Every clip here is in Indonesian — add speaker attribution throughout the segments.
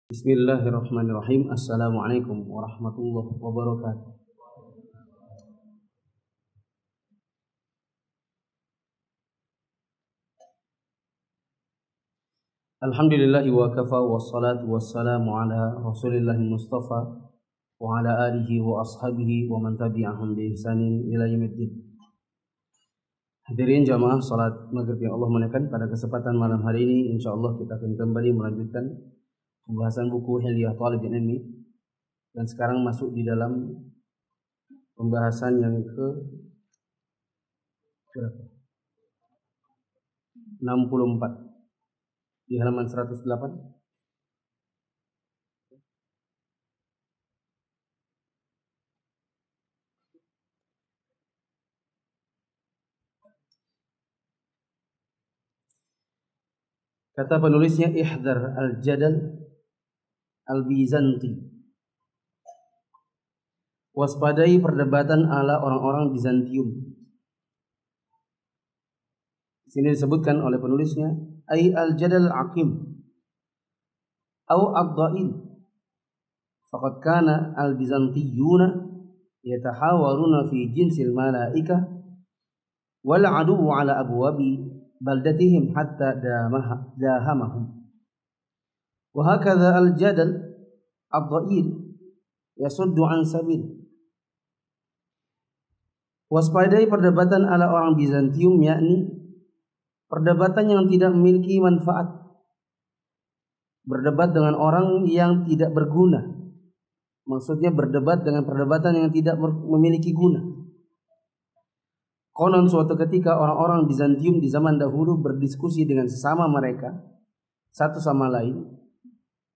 Speaker 1: Bismillahirrahmanirrahim. Assalamualaikum warahmatullahi wabarakatuh. Alhamdulillahi wa kafa wassalatu wassalamu ala rasulillahi mustafa wa ala alihi wa ashabihi wa man tabi'ahum bi ihsanin ila yaumiddin. Hadirin jamaah salat maghrib yang Allah muliakan, pada kesempatan malam hari ini insyaallah kita akan kembali melanjutkan pembahasan buku Hilyah Thalibin Ilmi, dan sekarang masuk di dalam pembahasan yang ke berapa? 64 di halaman 108. Kata penulisnya, ihdar al-jadal al-Bizanti, waspadai perdebatan ala orang-orang Bizantium. Di sini disebutkan oleh penulisnya, ay al-jadal aqim au ad-da'il, faqad kana al-Bizantiyuna yatahawaruna fi jinsil malaikah wal adu ala abwabi baldatihim hatta dahamahum. Wahakadha al-jadal ad-da'il yasuddu an sabil. Waspadai perdebatan ala orang Bizantium, yakni perdebatan yang tidak memiliki manfaat. Berdebat dengan orang yang tidak berguna. Maksudnya berdebat dengan perdebatan yang tidak memiliki guna. Konon suatu ketika orang-orang Bizantium di zaman dahulu berdiskusi dengan sesama mereka, satu sama lain,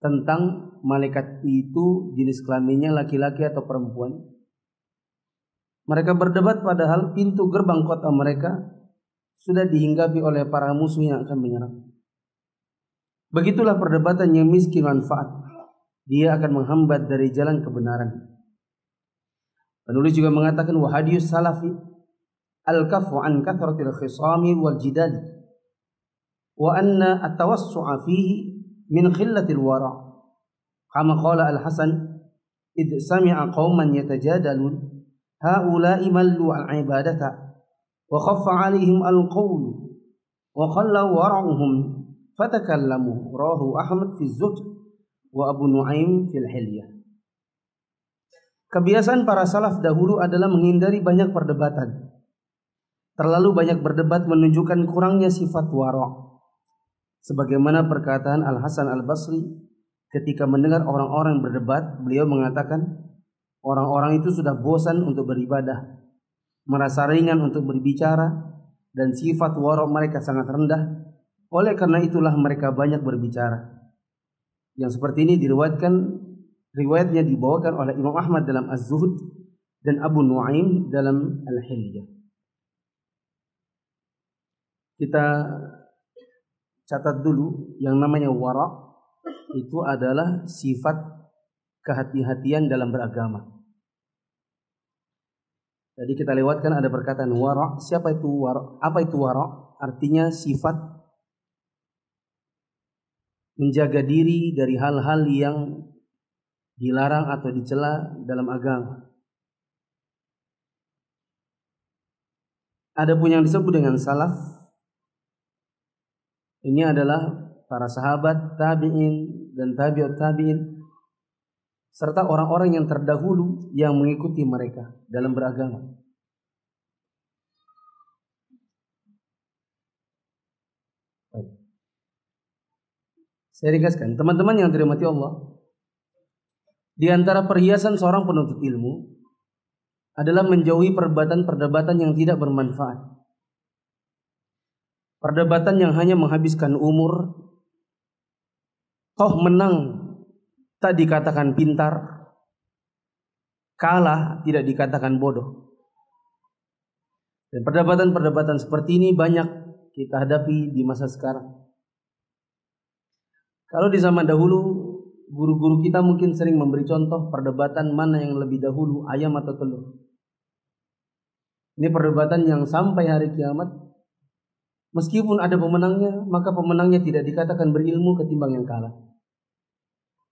Speaker 1: tentang malaikat itu jenis kelaminnya laki-laki atau perempuan. Mereka berdebat padahal pintu gerbang kota mereka sudah dihinggapi oleh para musuh yang akan menyerang. Begitulah perdebatan yang miskin manfaat. Dia akan menghambat dari jalan kebenaran. Penulis juga mengatakan, wahadiyus salafi al-kafu an kathratil khisami wal jidali wa anna at-tawassu'a fihi min khillatil wara', kama qala al-Hasan id sami'a qauman yatajadalun haula'i mallu al-ibadata wa khaffa 'alaihim al-qawl wa khalla wara'uhum fatakallamu, rawahu Ahmad fi Zuhd wa Abu Nu'aim fil Hilyah. Kebiasaan para salaf dahulu adalah menghindari banyak perdebatan. Terlalu banyak berdebat menunjukkan kurangnya sifat wara'. Sebagaimana perkataan Al-Hasan Al-Basri ketika mendengar orang-orang berdebat, beliau mengatakan, orang-orang itu sudah bosan untuk beribadah, merasa ringan untuk berbicara, dan sifat wara' mereka sangat rendah. Oleh karena itulah mereka banyak berbicara. Yang seperti ini riwayatnya dibawakan oleh Imam Ahmad dalam Az-Zuhd dan Abu Nu'aim dalam Al-Hilyah. Kita catat dulu, yang namanya wara' itu adalah sifat kehati-hatian dalam beragama. Jadi kita lewatkan ada perkataan wara'. Siapa itu wara'? Apa itu wara'? Artinya sifat menjaga diri dari hal-hal yang dilarang atau dicela dalam agama. Ada pun yang disebut dengan salaf. Ini adalah para sahabat, tabi'in dan tabi'ut tabi'in, serta orang-orang yang terdahulu yang mengikuti mereka dalam beragama. Baik. Saya ringkaskan, teman-teman yang dirahmati Allah, di antara perhiasan seorang penuntut ilmu adalah menjauhi perdebatan yang tidak bermanfaat. Perdebatan yang hanya menghabiskan umur, toh menang tak dikatakan pintar, kalah tidak dikatakan bodoh. Dan perdebatan-perdebatan seperti ini banyak kita hadapi di masa sekarang. Kalau di zaman dahulu, guru-guru kita mungkin sering memberi contoh perdebatan mana yang lebih dahulu, ayam atau telur. Ini perdebatan yang sampai hari kiamat, meskipun ada pemenangnya, maka pemenangnya tidak dikatakan berilmu ketimbang yang kalah.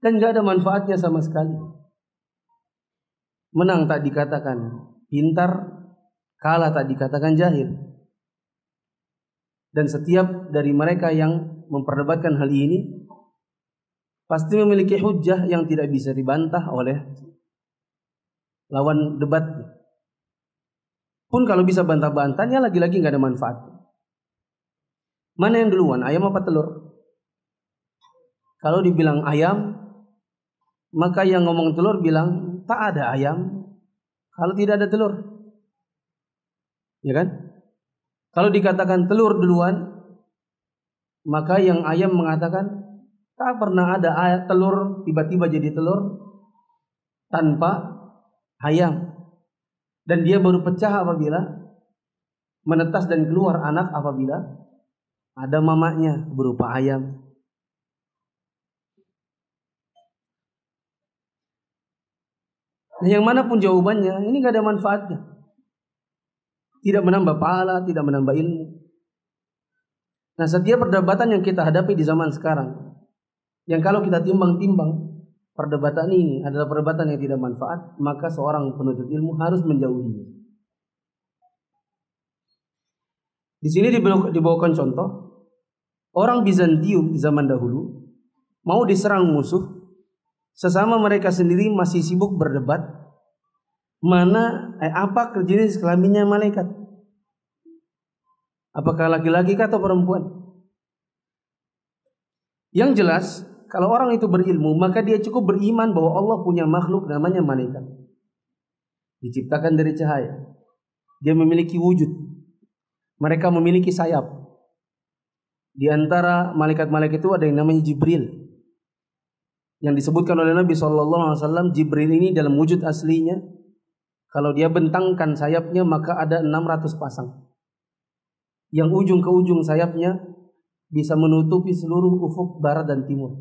Speaker 1: dan nggak ada manfaatnya sama sekali. Menang tak dikatakan pintar, kalah tak dikatakan jahil. Dan setiap dari mereka yang memperdebatkan hal ini pasti memiliki hujjah yang tidak bisa dibantah oleh lawan debat. Pun kalau bisa bantah-bantahnya lagi-lagi nggak ada manfaat. Mana yang duluan, ayam apa telur? Kalau dibilang ayam, maka yang ngomong telur bilang tak ada ayam kalau tidak ada telur. Ya kan? Kalau dikatakan telur duluan, maka yang ayam mengatakan tak pernah ada telur tiba-tiba jadi telur tanpa ayam. Dan dia baru pecah apabila menetas dan keluar anak apabila ada mamanya berupa ayam. Nah, yang manapun jawabannya, ini gak ada manfaatnya. Tidak menambah pahala, tidak menambah ilmu. Nah, setiap perdebatan yang kita hadapi di zaman sekarang, yang kalau kita timbang-timbang, perdebatan ini adalah perdebatan yang tidak manfaat, maka seorang penuntut ilmu harus menjauhinya. Di sini dibawakan contoh, orang Bizantium di zaman dahulu mau diserang musuh, sesama mereka sendiri masih sibuk berdebat apa jenis kelaminnya malaikat. Apakah laki-laki atau perempuan? Yang jelas, kalau orang itu berilmu, maka dia cukup beriman bahwa Allah punya makhluk namanya malaikat. Diciptakan dari cahaya. Dia memiliki wujud. Mereka memiliki sayap. Di antara malaikat-malaikat itu ada yang namanya Jibril. Yang disebutkan oleh Nabi SAW, Jibril ini dalam wujud aslinya, kalau dia bentangkan sayapnya maka ada 600 pasang. Yang ujung ke ujung sayapnya bisa menutupi seluruh ufuk barat dan timur.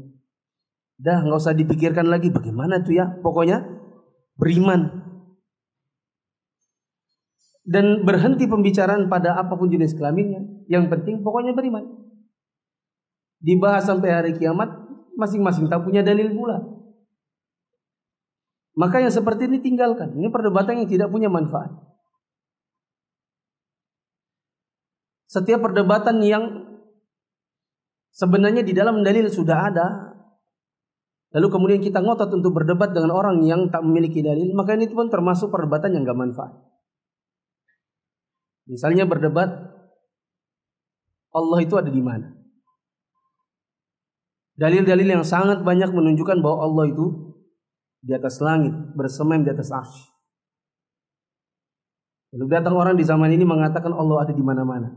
Speaker 1: Dah nggak usah dipikirkan lagi bagaimana tuh ya. Pokoknya beriman. Dan berhenti pembicaraan pada apapun jenis kelaminnya. Yang penting pokoknya beriman. Dibahas sampai hari kiamat, masing-masing tak punya dalil pula. Maka yang seperti ini tinggalkan. Ini perdebatan yang tidak punya manfaat. Setiap perdebatan yang sebenarnya di dalam dalil sudah ada, lalu kemudian kita ngotot untuk berdebat dengan orang yang tak memiliki dalil, maka ini pun termasuk perdebatan yang gak manfaat. Misalnya berdebat, Allah itu ada di mana? Dalil-dalil yang sangat banyak menunjukkan bahwa Allah itu di atas langit, bersemayam di atas arsy. Lalu datang orang di zaman ini mengatakan Allah ada di mana-mana.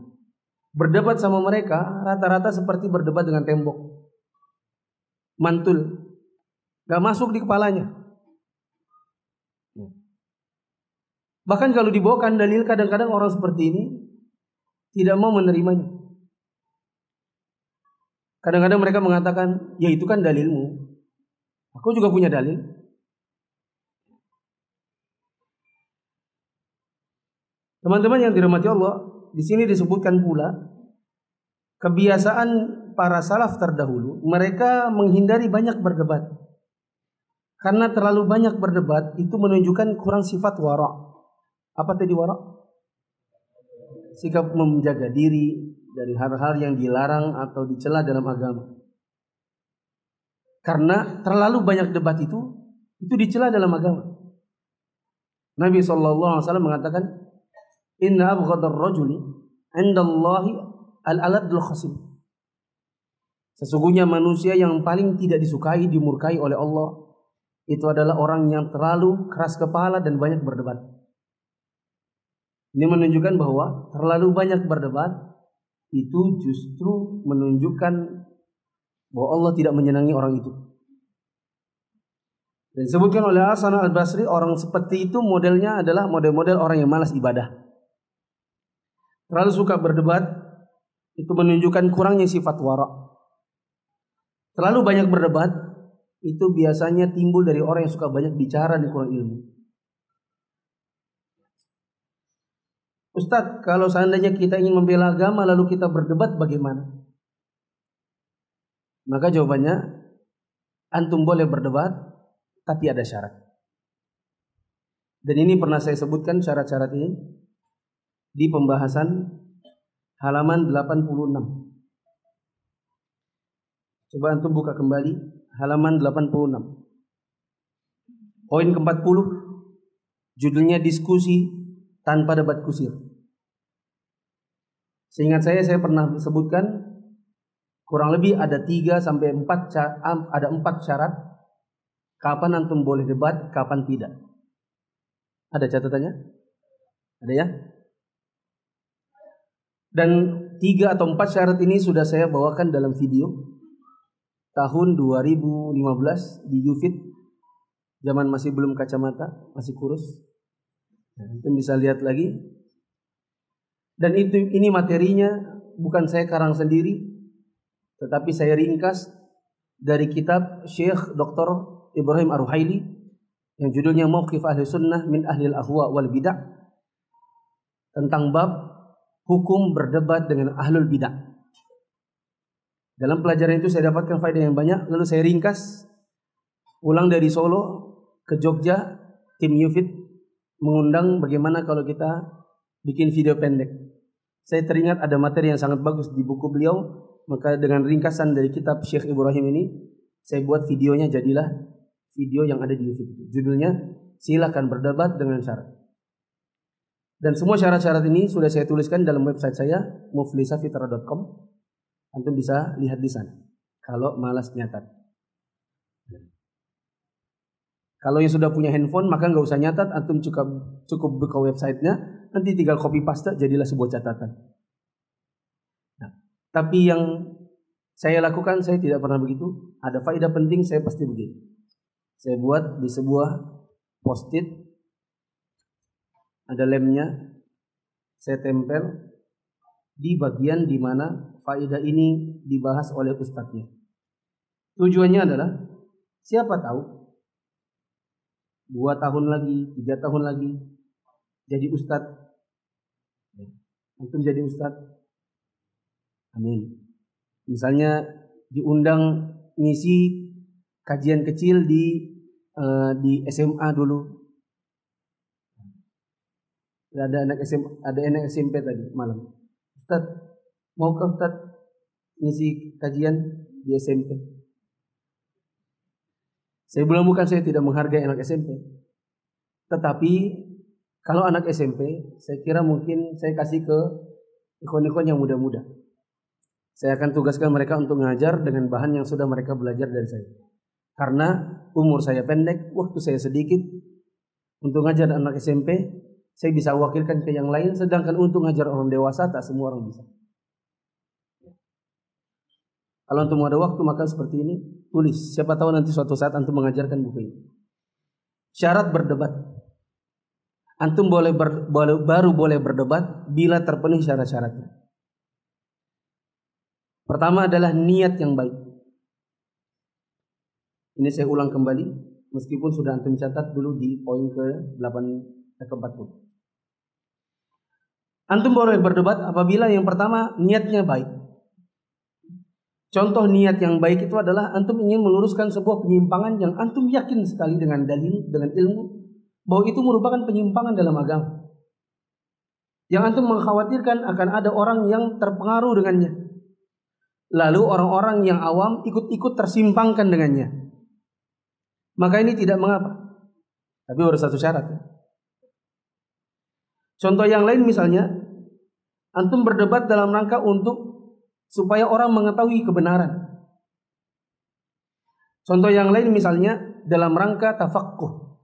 Speaker 1: Berdebat sama mereka rata-rata seperti berdebat dengan tembok. Mantul. Gak masuk di kepalanya. Bahkan kalau dibawakan dalil, kadang-kadang orang seperti ini tidak mau menerimanya. Kadang-kadang mereka mengatakan, ya itu kan dalilmu. Aku juga punya dalil. Teman-teman yang dirahmati Allah, di sini disebutkan pula kebiasaan para salaf terdahulu, mereka menghindari banyak berdebat. Karena terlalu banyak berdebat itu menunjukkan kurang sifat wara'. Apa tadi wara'? Sikap menjaga diri dari hal-hal yang dilarang atau dicela dalam agama. Karena terlalu banyak debat itu dicela dalam agama. Nabi SAW mengatakan, Inna abghadar rajuli indallahi al-aladul khasim. Sesungguhnya manusia yang paling tidak disukai, dimurkai oleh Allah, itu adalah orang yang terlalu keras kepala dan banyak berdebat. Ini menunjukkan bahwa terlalu banyak berdebat itu justru menunjukkan bahwa Allah tidak menyenangi orang itu. Dan disebutkan oleh Hasan al-Basri, orang seperti itu modelnya adalah model-model orang yang malas ibadah. Terlalu suka berdebat itu menunjukkan kurangnya sifat wara'. Terlalu banyak berdebat itu biasanya timbul dari orang yang suka banyak bicara dan kurang ilmu. Ustadz, kalau seandainya kita ingin membela agama lalu kita berdebat bagaimana? Maka jawabannya, antum boleh berdebat, tapi ada syarat. Dan ini pernah saya sebutkan syarat-syarat ini di pembahasan halaman 86. Coba antum buka kembali halaman 86. Poin ke-40, judulnya diskusi tanpa debat kusir. Seingat saya pernah sebutkan kurang lebih ada 3 sampai 4 syarat kapan antum boleh debat, kapan tidak. Ada catatannya? Ada ya? Dan 3 atau 4 syarat ini sudah saya bawakan dalam video tahun 2015 di Yufit. Zaman masih belum kacamata, masih kurus. Antum bisa lihat lagi. Dan ini materinya bukan saya karang sendiri, tetapi saya ringkas dari kitab Syekh Dr. Ibrahim Ar-Ruhaili yang judulnya Mauqif Ahli Sunnah min Ahlil Ahwa wal Bid'ah, tentang bab hukum berdebat dengan Ahlul Bid'ah. Dalam pelajaran itu saya dapatkan faedah yang banyak, lalu saya ringkas ulang dari Solo ke Jogja. Tim Yufit mengundang bagaimana kalau kita bikin video pendek. Saya teringat ada materi yang sangat bagus di buku beliau, maka dengan ringkasan dari kitab Syekh Ibrahim ini saya buat videonya, jadilah video yang ada di Yufit. Judulnya silakan berdebat dengan syarat. Dan semua syarat-syarat ini sudah saya tuliskan dalam website saya muflisafitra.com. Antum bisa lihat di sana kalau malas nyatat. Kalau yang sudah punya handphone maka nggak usah nyatat, antum cukup buka websitenya, nanti tinggal copy paste jadilah sebuah catatan. Nah, tapi yang saya lakukan, saya tidak pernah begitu. Ada faedah penting saya pasti begini. Saya buat di sebuah post-it, ada lemnya, saya tempel di bagian di mana faedah ini dibahas oleh ustadznya. Tujuannya adalah siapa tahu 2 tahun lagi, 3 tahun lagi jadi ustadz. Antum jadi ustadz. Amin. Misalnya diundang ngisi kajian kecil di SMA dulu. Ada anak SMP tadi malam. Ustadz, mau ke Ustadz ngisi kajian di SMP? Saya bilang bukan saya tidak menghargai anak SMP. Tetapi kalau anak SMP, saya kira mungkin saya kasih ke ikhwan-ikhwan yang muda-muda. Saya akan tugaskan mereka untuk mengajar dengan bahan yang sudah mereka belajar dari saya. Karena umur saya pendek, waktu saya sedikit. Untuk ngajar anak SMP, saya bisa wakilkan ke yang lain. Sedangkan untuk ngajar orang dewasa, tak semua orang bisa. Kalau antum ada waktu maka seperti ini, tulis. Siapa tahu nanti suatu saat antum mengajarkan buku ini. Syarat berdebat. Antum baru boleh berdebat bila terpenuhi syarat-syaratnya. Pertama adalah niat yang baik. Ini saya ulang kembali, meskipun sudah antum catat dulu di poin ke-40. Antum boleh berdebat apabila yang pertama niatnya baik. Contoh niat yang baik itu adalah antum ingin meluruskan sebuah penyimpangan yang antum yakin sekali dengan dalil, dengan ilmu, bahwa itu merupakan penyimpangan dalam agama. Yang antum mengkhawatirkan akan ada orang yang terpengaruh dengannya. Lalu orang-orang yang awam ikut-ikut tersimpangkan dengannya. Maka ini tidak mengapa. Tapi harus satu syarat. Contoh yang lain misalnya, antum berdebat dalam rangka untuk supaya orang mengetahui kebenaran. Contoh yang lain misalnya dalam rangka tafaqquh.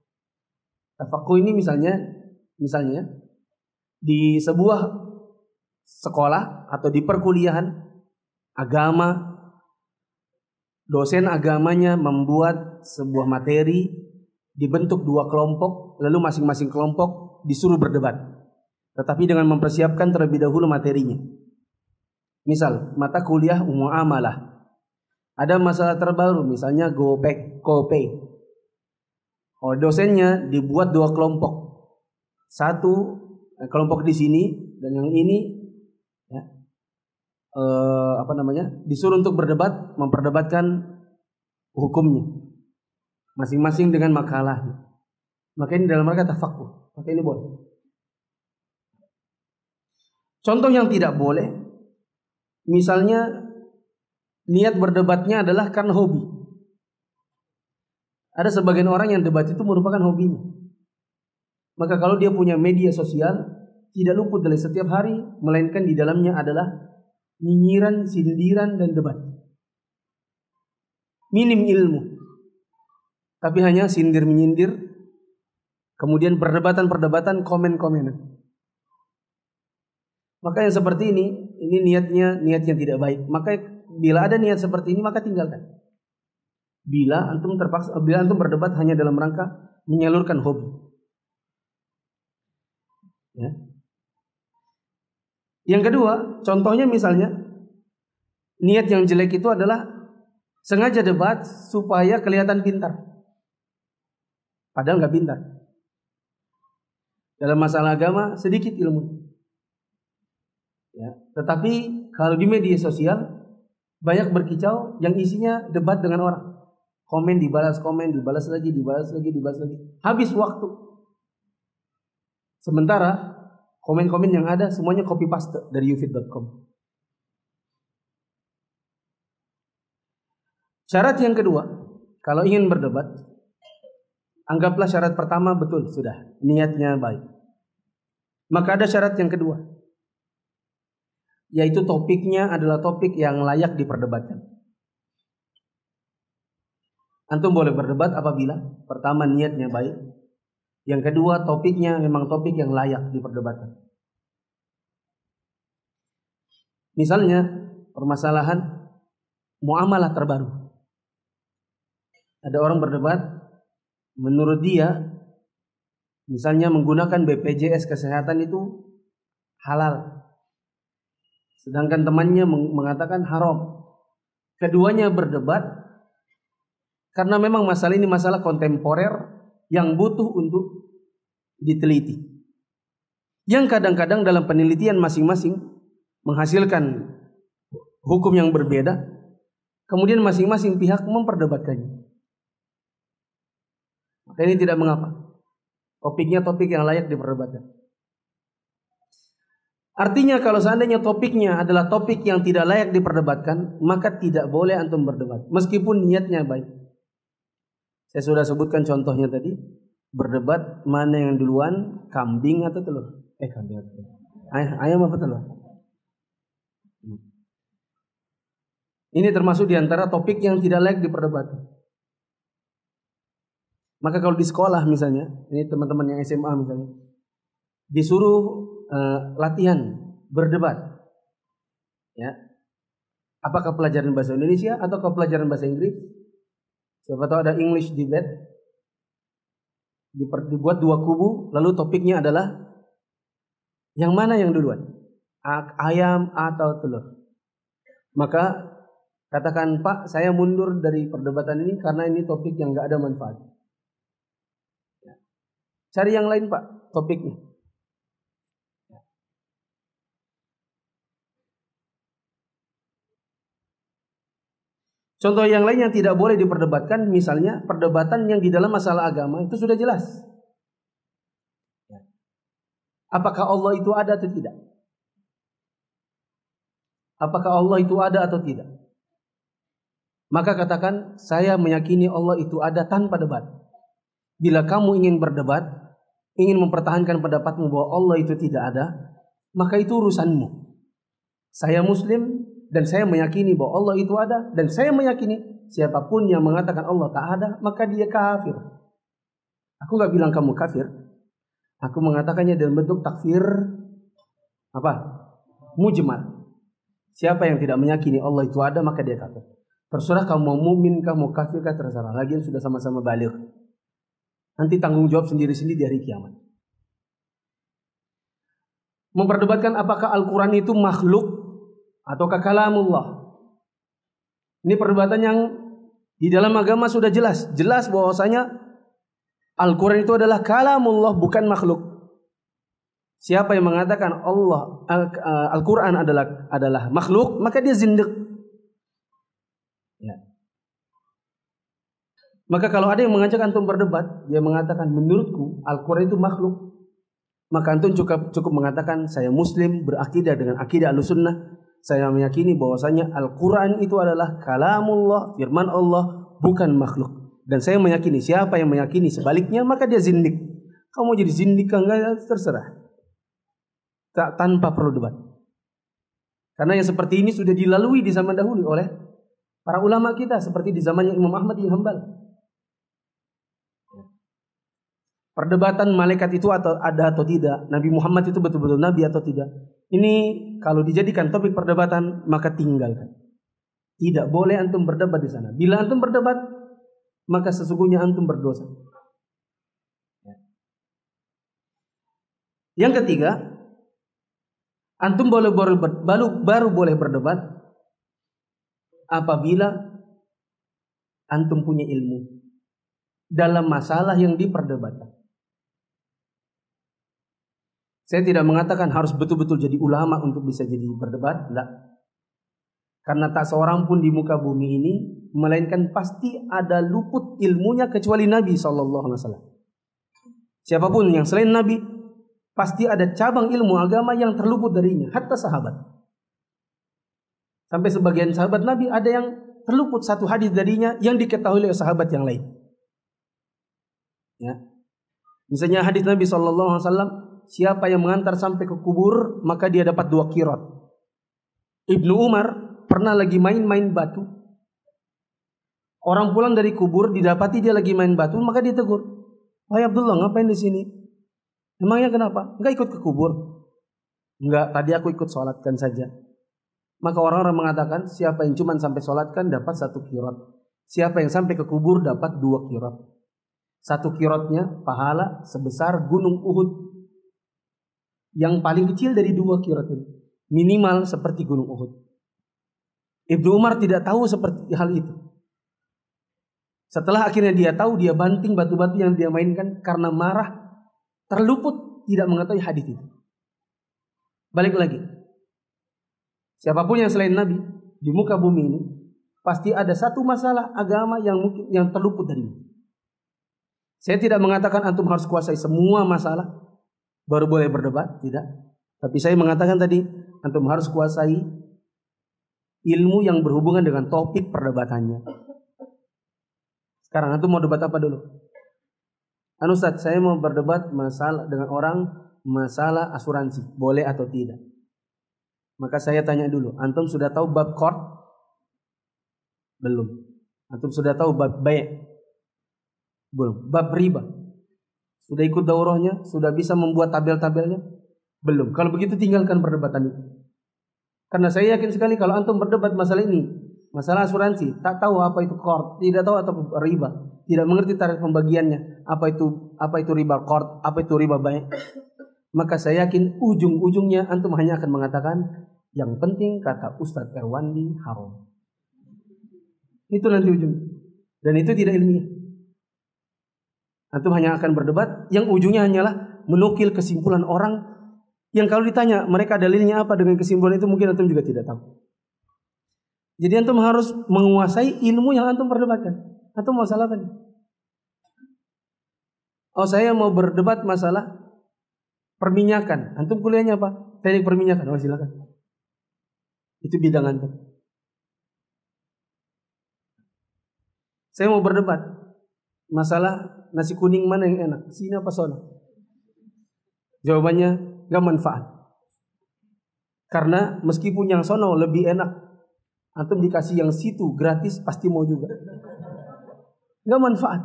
Speaker 1: Tafaqquh ini misalnya di sebuah sekolah atau di perkuliahan agama, dosen agamanya membuat sebuah materi, dibentuk 2 kelompok, lalu masing-masing kelompok disuruh berdebat. Tetapi dengan mempersiapkan terlebih dahulu materinya. Misal, mata kuliah muamalah. Ada masalah terbaru, misalnya GoPay. Oh, dosennya dibuat 2 kelompok. Satu kelompok di sini dan yang ini ya, disuruh untuk berdebat, memperdebatkan hukumnya, masing-masing dengan makalahnya. Maka ini dalam rangka tafakuh, maka ini boleh. Contoh yang tidak boleh, misalnya niat berdebatnya adalah karena hobi. Ada sebagian orang yang debat itu merupakan hobinya. Maka kalau dia punya media sosial, tidak luput dari setiap hari, melainkan di dalamnya adalah nyinyiran, sindiran, dan debat. Minim ilmu, tapi hanya sindir menyindir, kemudian perdebatan, komen-komenan. Maka yang seperti ini niat yang tidak baik. Maka bila ada niat seperti ini, maka tinggalkan. Bila antum berdebat hanya dalam rangka menyalurkan hobi. Ya. Yang kedua, contohnya misalnya niat yang jelek itu adalah sengaja debat supaya kelihatan pintar, padahal nggak pintar. Dalam masalah agama sedikit ilmu. Ya. Tetapi kalau di media sosial banyak berkicau yang isinya debat dengan orang, komen dibalas lagi, habis waktu. Sementara komen-komen yang ada semuanya copy paste dari ufit.com. Syarat yang kedua, kalau ingin berdebat, anggaplah syarat pertama betul, sudah, niatnya baik. Maka ada syarat yang kedua, yaitu topiknya adalah topik yang layak diperdebatkan. Antum boleh berdebat apabila pertama niatnya baik, yang kedua topiknya memang topik yang layak diperdebatkan. Misalnya permasalahan muamalah terbaru. Ada orang berdebat, menurut dia misalnya menggunakan BPJS kesehatan itu halal, sedangkan temannya mengatakan haram. Keduanya berdebat karena memang masalah ini masalah kontemporer yang butuh untuk diteliti. Yang kadang-kadang dalam penelitian masing-masing menghasilkan hukum yang berbeda, kemudian masing-masing pihak memperdebatkannya. Maka ini tidak mengapa. Topiknya topik yang layak diperdebatkan. Artinya kalau seandainya topiknya adalah topik yang tidak layak diperdebatkan, maka tidak boleh antum berdebat, meskipun niatnya baik. Saya sudah sebutkan contohnya tadi, berdebat mana yang duluan, kambing atau telur? Kambing atau telur? Ayam apa telur? Ini termasuk diantara topik yang tidak layak diperdebatkan. Maka kalau di sekolah misalnya, ini teman-teman yang SMA misalnya, disuruh latihan berdebat, ya, apakah pelajaran bahasa Indonesia atau pelajaran bahasa Inggris? Siapa tahu ada English debate, dibuat dua kubu, lalu topiknya adalah yang mana yang duluan, ayam atau telur. Maka katakan, Pak, saya mundur dari perdebatan ini karena ini topik yang gak ada manfaat. Ya. Cari yang lain, Pak, topiknya. Ya. Contoh yang lain yang tidak boleh diperdebatkan, misalnya perdebatan yang di dalam masalah agama itu sudah jelas. Ya. Apakah Allah itu ada atau tidak? Apakah Allah itu ada atau tidak? Maka katakan, saya meyakini Allah itu ada tanpa debat. Bila kamu ingin berdebat, ingin mempertahankan pendapatmu bahwa Allah itu tidak ada, maka itu urusanmu. Saya Muslim dan saya meyakini bahwa Allah itu ada, dan saya meyakini siapapun yang mengatakan Allah tak ada, maka dia kafir. Aku gak bilang kamu kafir, aku mengatakannya dalam bentuk takfir apa? Mujmal. Siapa yang tidak meyakini Allah itu ada, maka dia kafir. Terserah kamu mau mukmin, kamu mau kafir, terserah. Lagian sudah sama-sama baligh. Nanti tanggung jawab sendiri-sendiri di hari kiamat. Memperdebatkan apakah Al-Quran itu makhluk ataukah kalamullah. Ini perdebatan yang di dalam agama sudah jelas. Jelas bahwasanya Al-Quran itu adalah kalamullah, bukan makhluk. Siapa yang mengatakan Al-Quran adalah makhluk, maka dia zindiq. Ya. Maka kalau ada yang mengajak antum berdebat, dia mengatakan menurutku Al-Quran itu makhluk, maka antum cukup mengatakan saya Muslim berakidah dengan akidah Ahlussunnah. Saya meyakini bahwasanya Al-Quran itu adalah kalamullah, firman Allah, bukan makhluk. Dan saya meyakini siapa yang meyakini sebaliknya maka dia zindik. Kamu jadi zindik enggak terserah. Tanpa perlu debat. Karena yang seperti ini sudah dilalui di zaman dahulu oleh para ulama kita seperti di zamannya Imam Ahmad bin Hanbal. Perdebatan malaikat itu ada atau tidak, Nabi Muhammad itu betul-betul nabi atau tidak. Ini kalau dijadikan topik perdebatan maka tinggalkan. Tidak boleh antum berdebat di sana. Bila antum berdebat maka sesungguhnya antum berdosa. Yang ketiga, antum baru boleh berdebat apabila antum punya ilmu dalam masalah yang diperdebatkan. Saya tidak mengatakan harus betul-betul jadi ulama untuk bisa jadi berdebat, enggak. Karena tak seorang pun di muka bumi ini melainkan pasti ada luput ilmunya kecuali Nabi SAW. Siapapun yang selain Nabi pasti ada cabang ilmu agama yang terluput darinya, hatta sahabat. Sampai sebagian sahabat Nabi ada yang terluput satu hadis darinya yang diketahui oleh sahabat yang lain. Ya. Misalnya hadis Nabi SAW, siapa yang mengantar sampai ke kubur maka dia dapat 2 qirat. Ibnu Umar pernah lagi main-main batu. Orang pulang dari kubur didapati dia lagi main batu, maka dia tegur, "Wahai Abdullah, ngapain di sini? Emangnya kenapa? Enggak ikut ke kubur?" "Enggak, tadi aku ikut sholatkan saja." Maka orang-orang mengatakan, siapa yang cuma sampai sholatkan dapat 1 qirat. Siapa yang sampai ke kubur dapat 2 qirat. 1 qiratnya pahala sebesar gunung Uhud. Yang paling kecil dari 2 qirat ini, minimal seperti gunung Uhud. Ibnu Umar tidak tahu seperti hal itu. Setelah akhirnya dia tahu, dia banting batu-batu yang dia mainkan karena marah, terluput tidak mengetahui hadis itu. Balik lagi, siapapun yang selain Nabi di muka bumi ini pasti ada satu masalah agama yang terluput darinya. Saya tidak mengatakan antum harus kuasai semua masalah baru boleh berdebat, tidak. Tapi saya mengatakan tadi antum harus kuasai ilmu yang berhubungan dengan topik perdebatannya. Sekarang antum mau debat apa dulu? Ustaz, saya mau berdebat masalah dengan orang masalah asuransi, boleh atau tidak? Maka saya tanya dulu, antum sudah tahu bab qard? Belum. Antum sudah tahu bab bai'? Belum. Bab riba? Sudah ikut daurahnya? Sudah bisa membuat tabel-tabelnya? Belum. Kalau begitu tinggalkan perdebatan itu. Karena saya yakin sekali kalau antum berdebat masalah ini, masalah asuransi, tak tahu apa itu qard, tidak tahu atau riba, tidak mengerti tarikh pembagiannya, apa itu riba qard, apa itu riba bai', maka saya yakin ujung-ujungnya antum hanya akan mengatakan yang penting kata Ustadz Erwandi haram. Itu nanti ujung. Dan itu tidak ilmiah. Antum hanya akan berdebat yang ujungnya hanyalah menukil kesimpulan orang yang kalau ditanya mereka dalilnya apa dengan kesimpulan itu mungkin antum juga tidak tahu. Jadi antum harus menguasai ilmu yang antum perdebatkan. Antum masalah tadi. Oh, saya mau berdebat masalah perminyakan. Antum kuliahnya apa? Teknik perminyakan. Oh, silakan. Itu bidang antum. Saya mau berdebat masalah nasi kuning mana yang enak, sini apa sana? Jawabannya gak manfaat. Karena meskipun yang sono lebih enak, antum dikasih yang situ gratis pasti mau juga. Gak manfaat.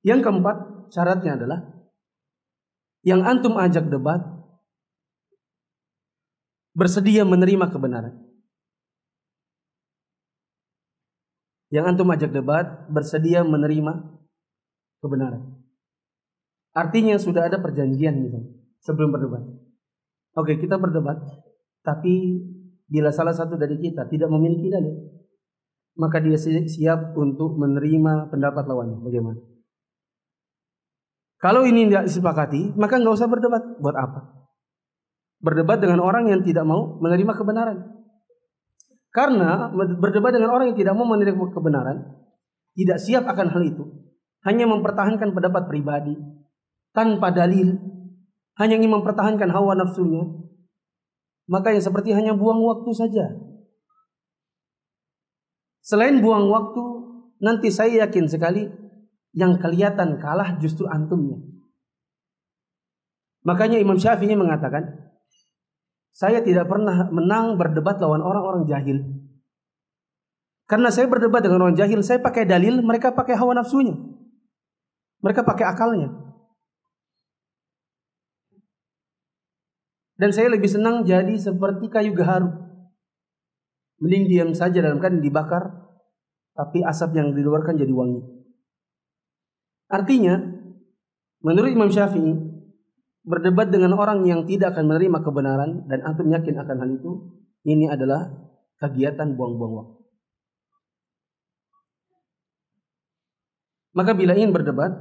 Speaker 1: Yang keempat, syaratnya adalah yang antum ajak debat bersedia menerima kebenaran. Yang antum ajak debat bersedia menerima kebenaran. Artinya sudah ada perjanjian misalnya sebelum berdebat. Oke, kita berdebat, tapi bila salah satu dari kita tidak memiliki dalil, maka dia siap untuk menerima pendapat lawannya. Bagaimana? Kalau ini tidak disepakati, maka nggak usah berdebat. Buat apa? Berdebat dengan orang yang tidak mau menerima kebenaran. Karena berdebat dengan orang yang tidak mau menerima kebenaran, tidak siap akan hal itu, hanya mempertahankan pendapat pribadi tanpa dalil, hanya ingin mempertahankan hawa nafsunya, maka yang seperti hanya buang waktu saja. Selain buang waktu, nanti saya yakin sekali yang kelihatan kalah justru antumnya. Makanya Imam Syafi'i mengatakan, saya tidak pernah menang berdebat lawan orang-orang jahil. Karena saya berdebat dengan orang jahil, saya pakai dalil, mereka pakai hawa nafsunya. Mereka pakai akalnya. Dan saya lebih senang jadi seperti kayu gaharu. Mending diam saja dalam keadaan dibakar, tapi asap yang dikeluarkan jadi wangi. Artinya, menurut Imam Syafi'i, berdebat dengan orang yang tidak akan menerima kebenaran dan antum yakin akan hal itu, ini adalah kegiatan buang-buang waktu. Maka bila ingin berdebat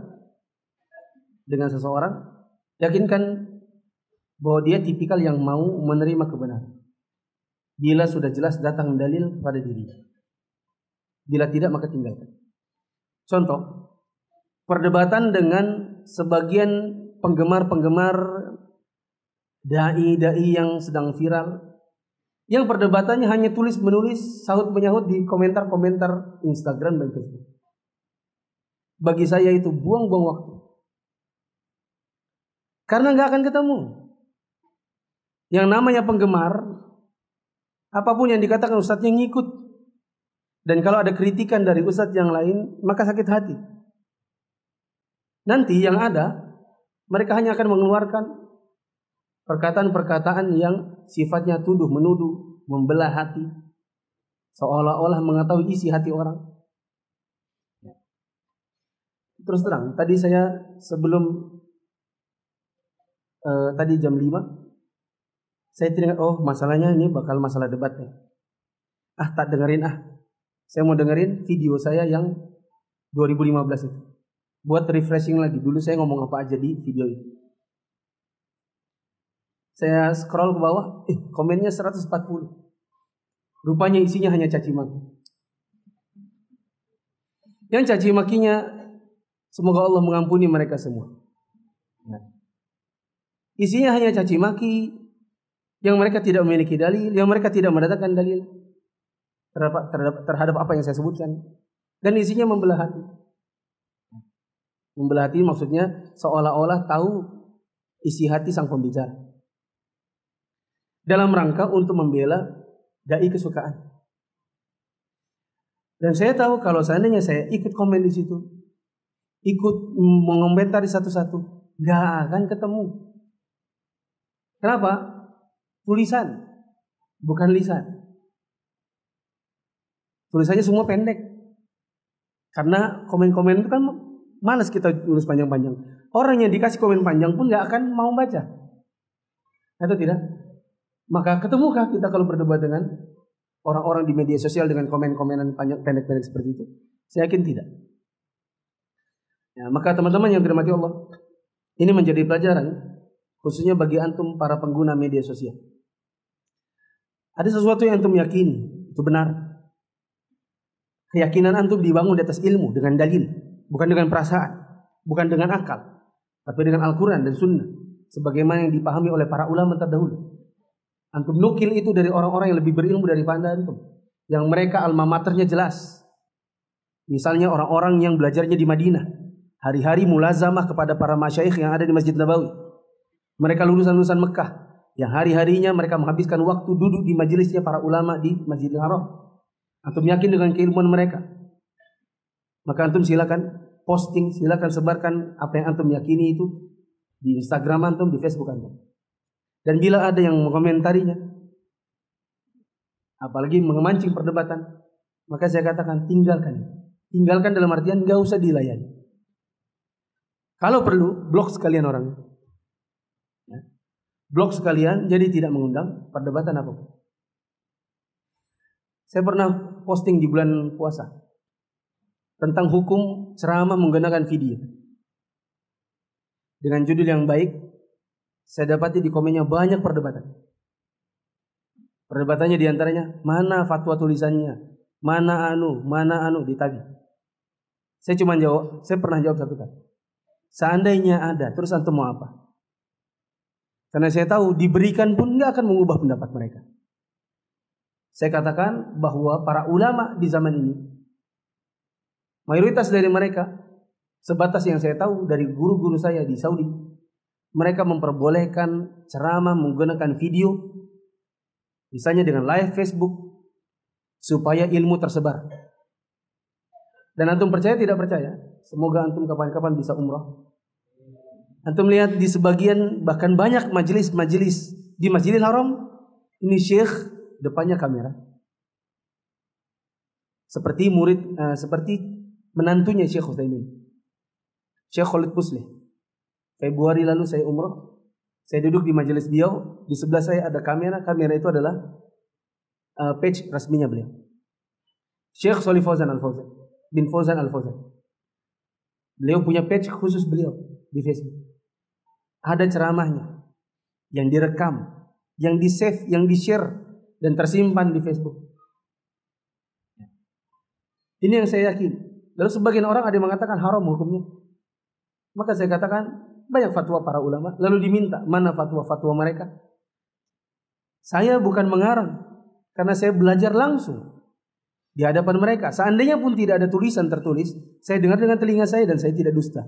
Speaker 1: dengan seseorang, yakinkan bahwa dia tipikal yang mau menerima kebenaran. Bila sudah jelas datang dalil pada dirinya. Bila tidak, maka tinggalkan. Contoh, perdebatan dengan sebagian penggemar-penggemar dai-dai yang sedang viral, yang perdebatannya hanya tulis-menulis, sahut-menyahut di komentar-komentar Instagram dan Facebook. Bagi saya itu buang-buang waktu. Karena nggak akan ketemu. Yang namanya penggemar, apapun yang dikatakan ustadznya ngikut. Dan kalau ada kritikan dari ustadz yang lain, maka sakit hati. Nanti yang ada, mereka hanya akan mengeluarkan perkataan-perkataan yang sifatnya tuduh-menuduh, membelah hati, seolah-olah mengetahui isi hati orang. Terus terang, tadi saya sebelum tadi jam 5, saya teringat, oh masalahnya ini bakal masalah debatnya. Tak dengerin Saya mau dengerin video saya yang 2015 itu. Buat refreshing lagi. Dulu saya ngomong apa aja di video itu. Saya scroll ke bawah, komennya 140. Rupanya isinya hanya caci maki. Yang caci makinya, semoga Allah mengampuni mereka semua. Isinya hanya caci maki, yang mereka tidak memiliki dalil, yang mereka tidak mendatangkan dalil terhadap apa yang saya sebutkan. Dan isinya membelah hati. Membelah hati maksudnya seolah-olah tahu isi hati sang pembicara. Dalam rangka untuk membela dai kesukaan. Dan saya tahu kalau seandainya saya ikut komen di situ, ikut mengomentari satu-satu, gak akan ketemu. Kenapa? Tulisan, bukan lisan. Tulisannya semua pendek. Karena komen-komen itu kan malas kita tulis panjang-panjang. Orang yang dikasih komen panjang pun gak akan mau baca. Atau tidak? Maka ketemukah kita kalau berdebat dengan orang-orang di media sosial dengan komen-komenan panjang pendek-pendek seperti itu? Saya yakin tidak. Ya, maka teman-teman yang dirahmati Allah, ini menjadi pelajaran khususnya bagi antum para pengguna media sosial. Ada sesuatu yang antum yakini itu benar. Keyakinan antum dibangun di atas ilmu dengan dalil, bukan dengan perasaan, bukan dengan akal, tapi dengan Al-Quran dan Sunnah, sebagaimana yang dipahami oleh para ulama terdahulu. Antum nukil itu dari orang-orang yang lebih berilmu daripada antum, yang mereka alma maternya jelas. Misalnya orang-orang yang belajarnya di Madinah, hari-hari mulazamah kepada para masyayikh yang ada di Masjid Nabawi. Mereka lulusan-lulusan Mekah, yang hari-harinya mereka menghabiskan waktu duduk di majelisnya para ulama di Masjidil Haram. Antum yakin dengan keilmuan mereka, maka antum silakan posting, silakan sebarkan apa yang antum yakini itu di Instagram antum, di Facebook antum. Dan bila ada yang mengomentarinya, apalagi memancing perdebatan, maka saya katakan tinggalkan. Tinggalkan dalam artian gak usah dilayani. Kalau perlu, blok sekalian orangnya. Blok sekalian, jadi tidak mengundang perdebatan apapun. Saya pernah posting di bulan puasa tentang hukum ceramah menggunakan video. Dengan judul yang baik, saya dapati di komennya banyak perdebatan. Perdebatannya diantaranya, mana fatwa tulisannya, mana anu, ditagih. Saya cuma jawab, saya pernah jawab satu kali. Seandainya ada, terus antum mau apa? Karena saya tahu diberikan pun nggak akan mengubah pendapat mereka. Saya katakan bahwa para ulama di zaman ini, mayoritas dari mereka, sebatas yang saya tahu dari guru-guru saya di Saudi, mereka memperbolehkan ceramah menggunakan video, misalnya dengan live Facebook, supaya ilmu tersebar. Dan antum percaya tidak percaya, semoga antum kapan-kapan bisa umrah. Antum lihat di sebagian, bahkan banyak majelis-majelis di Masjidil Haram, ini syekh depannya kamera. Seperti seperti menantunya Syekh Utsaimin, Syekh Khalid Muslih. Februari lalu saya umrah, saya duduk di majelis beliau, di sebelah saya ada kamera itu adalah page resminya beliau. Syekh Shalih Fauzan Al-Fauzan bin Fauzan Al-Fauzan. Beliau punya page khusus beliau di Facebook. Ada ceramahnya yang direkam, yang di-save, yang di-share dan tersimpan di Facebook. Ini yang saya yakin. Lalu sebagian orang ada yang mengatakan haram hukumnya. Maka saya katakan banyak fatwa para ulama. Lalu diminta mana fatwa-fatwa mereka. Saya bukan mengarang, karena saya belajar langsung di hadapan mereka. Seandainya pun tidak ada tulisan tertulis, saya dengar dengan telinga saya dan saya tidak dusta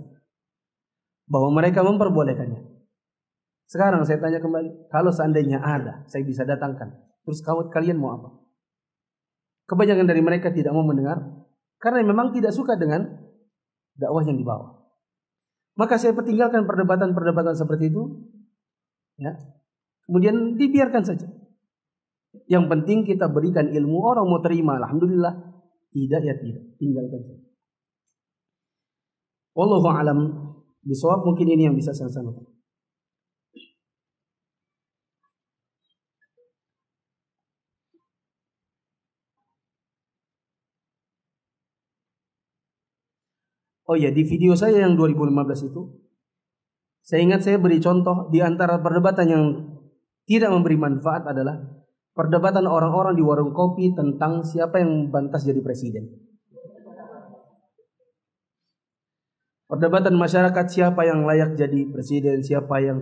Speaker 1: bahwa mereka memperbolehkannya. Sekarang saya tanya kembali, kalau seandainya ada, saya bisa datangkan. Terus kalian mau apa? Kebanyakan dari mereka tidak mau mendengar karena memang tidak suka dengan dakwah yang dibawa. Maka saya pertinggalkan perdebatan-perdebatan seperti itu, ya. Kemudian dibiarkan saja. Yang penting kita berikan ilmu, orang mau terima, alhamdulillah. Tidak ya tidak, tinggalkan saja. Wallahu a'lam bishawab. Mungkin ini yang bisa saya sampaikan. Oh ya, di video saya yang 2015 itu, saya ingat saya beri contoh di antara perdebatan yang tidak memberi manfaat adalah perdebatan orang-orang di warung kopi tentang siapa yang pantas jadi presiden. Perdebatan masyarakat siapa yang layak jadi presiden, siapa yang.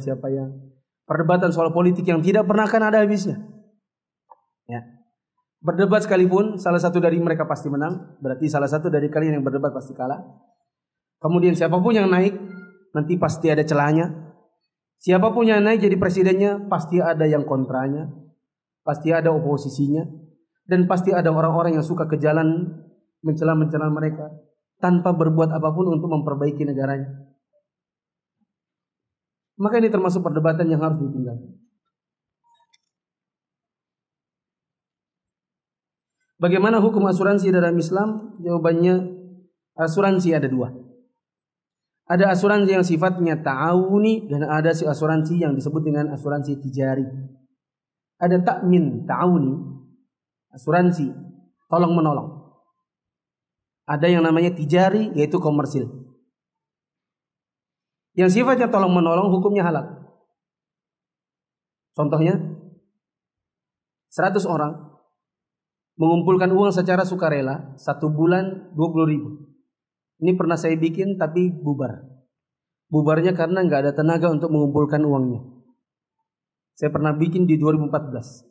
Speaker 1: Perdebatan soal politik yang tidak pernah akan ada habisnya. Ya. Berdebat sekalipun salah satu dari mereka pasti menang, berarti salah satu dari kalian yang berdebat pasti kalah. Kemudian siapapun yang naik nanti pasti ada celahnya. Siapapun yang naik jadi presidennya pasti ada yang kontranya, pasti ada oposisinya, dan pasti ada orang-orang yang suka ke jalan mencela mereka tanpa berbuat apapun untuk memperbaiki negaranya. Maka ini termasuk perdebatan yang harus ditinggalkan. Bagaimana hukum asuransi dalam Islam? Jawabannya, asuransi ada dua. Ada asuransi yang sifatnya ta'awuni dan ada asuransi yang disebut dengan asuransi tijari. Ada ta'min, ta'awuni, asuransi tolong menolong. Ada yang namanya tijari, yaitu komersil. Yang sifatnya tolong menolong hukumnya halal. Contohnya 100 orang mengumpulkan uang secara sukarela 1 bulan 20.000. Ini pernah saya bikin tapi bubar. Bubarnya karena nggak ada tenaga untuk mengumpulkan uangnya. Saya pernah bikin di 2014.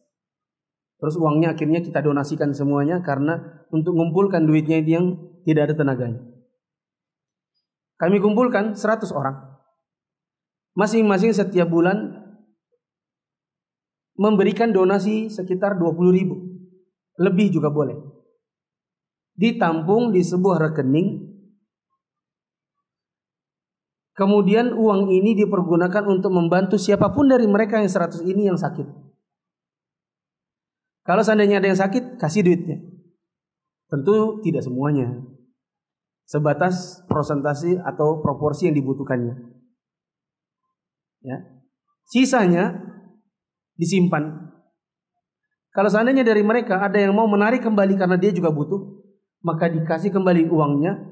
Speaker 1: Terus uangnya akhirnya kita donasikan semuanya karena untuk mengumpulkan duitnya itu yang tidak ada tenaganya. Kami kumpulkan 100 orang. Masing-masing setiap bulan memberikan donasi sekitar 20.000. Lebih juga boleh. Ditampung di sebuah rekening. Kemudian uang ini dipergunakan untuk membantu siapapun dari mereka yang 100 ini yang sakit. Kalau seandainya ada yang sakit, kasih duitnya. Tentu tidak semuanya. Sebatas persentase atau proporsi yang dibutuhkannya. Ya. Sisanya disimpan. Kalau seandainya dari mereka ada yang mau menarik kembali karena dia juga butuh, maka dikasih kembali uangnya,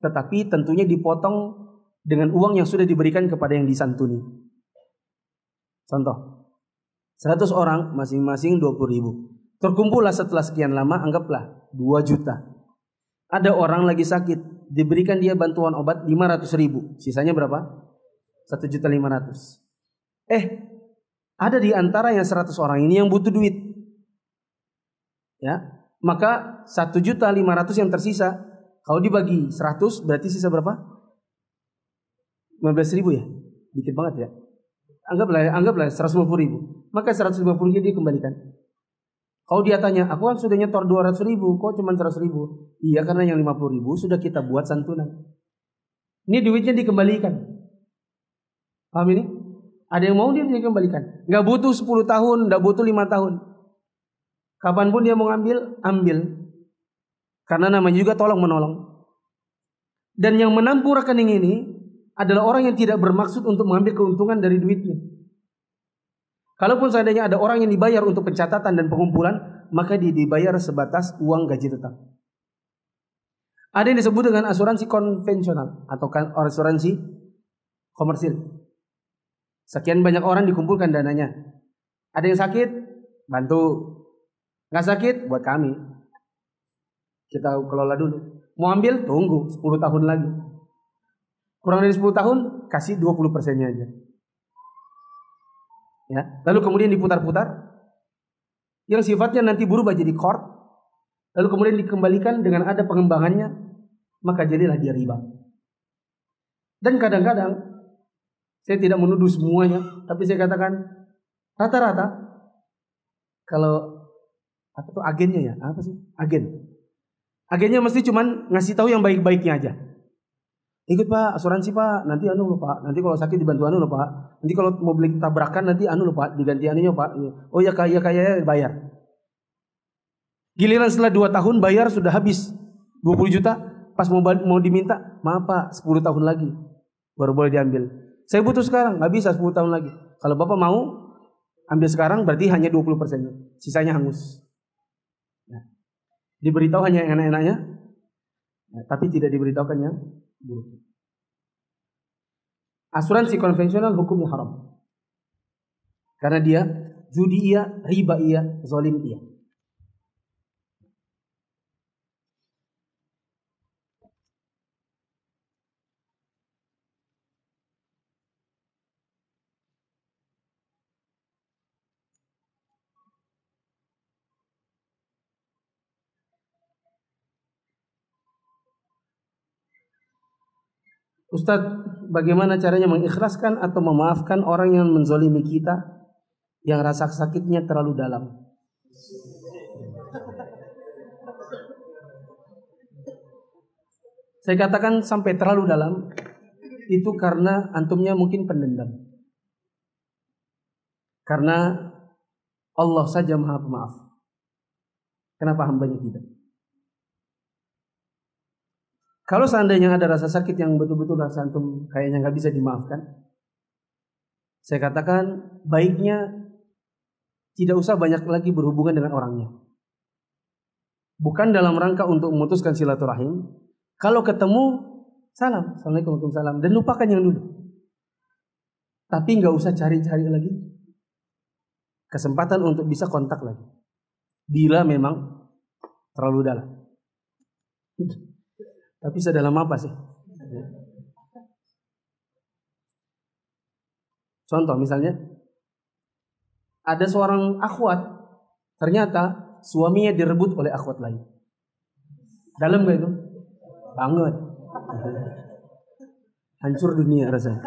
Speaker 1: tetapi tentunya dipotong dengan uang yang sudah diberikan kepada yang disantuni. Contoh, 100 orang masing-masing 20.000. Terkumpullah setelah sekian lama, anggaplah 2 juta. Ada orang lagi sakit, diberikan dia bantuan obat 500.000. Sisanya berapa? 1.500.000. Ada di antara yang 100 orang ini yang butuh duit. Ya, maka 1.500.000 yang tersisa, kalau dibagi 100 berarti sisa berapa? 15.000 ya? Dikit banget ya. Anggaplah 150.000. Maka 150.000 dia kembalikan. Kalau dia tanya, aku kan sudah nyetor 200.000, kok cuma 100.000? Iya, karena yang 50.000 sudah kita buat santunan. Ini duitnya dikembalikan. Paham ini? Ada yang mau dia dikembalikan. Gak butuh 10 tahun, gak butuh 5 tahun. Kapanpun dia mau ambil, ambil. Karena namanya juga tolong menolong. Dan yang menampung rekening ini adalah orang yang tidak bermaksud untuk mengambil keuntungan dari duitnya. Kalaupun seandainya ada orang yang dibayar untuk pencatatan dan pengumpulan, maka dia dibayar sebatas uang gaji tetap. Ada yang disebut dengan asuransi konvensional atau asuransi komersil. Sekian banyak orang dikumpulkan dananya. Ada yang sakit, bantu. Nggak sakit, buat kami. Kita kelola dulu. Mau ambil, tunggu 10 tahun lagi. Kurang dari 10 tahun, kasih 20%-nya aja. Ya, lalu kemudian diputar-putar, yang sifatnya nanti berubah jadi court, lalu kemudian dikembalikan dengan ada pengembangannya, maka jadilah dia riba. Dan kadang-kadang saya tidak menuduh semuanya, tapi saya katakan rata-rata kalau apa tuh agennya ya, apa sih agennya mesti cuman ngasih tahu yang baik-baiknya aja. Ikut pak, asuransi pak, nanti anu loh pak, nanti kalau sakit dibantu anu loh pak, nanti kalau mau beli tabrakan nanti anu loh pak, diganti anunya pak. Oh ya kaya bayar. Giliran setelah 2 tahun bayar sudah habis 20 juta, pas mau diminta, maaf pak 10 tahun lagi baru boleh diambil. Saya butuh sekarang, nggak bisa 10 tahun lagi. Kalau bapak mau ambil sekarang berarti hanya 20%-nya, sisanya hangus. Nah, diberitahu hanya yang enak-enaknya, tapi tidak diberitahukan yang buruk. Asuransi konvensional hukumnya haram. Karena dia judi iya, riba iya, zalim iya. Ustadz, bagaimana caranya mengikhlaskan atau memaafkan orang yang menzolimi kita, yang rasa sakitnya terlalu dalam? Saya katakan sampai terlalu dalam, itu karena antumnya mungkin pendendam. Karena Allah saja maha pemaaf. Kenapa hambanya tidak? Kalau seandainya ada rasa sakit yang betul-betul rasa antum kayaknya nggak bisa dimaafkan, saya katakan baiknya tidak usah banyak lagi berhubungan dengan orangnya. Bukan dalam rangka untuk memutuskan silaturahim. Kalau ketemu, salam, assalamualaikum warahmatullahi wabarakatuh, dan lupakan yang dulu. Tapi nggak usah cari-cari lagi kesempatan untuk bisa kontak lagi. Bila memang terlalu dalam. Tapi sedalam apa sih? Contoh misalnya, ada seorang akhwat, ternyata suaminya direbut oleh akhwat lain. Dalam gak itu? Banget. Hancur dunia rasanya.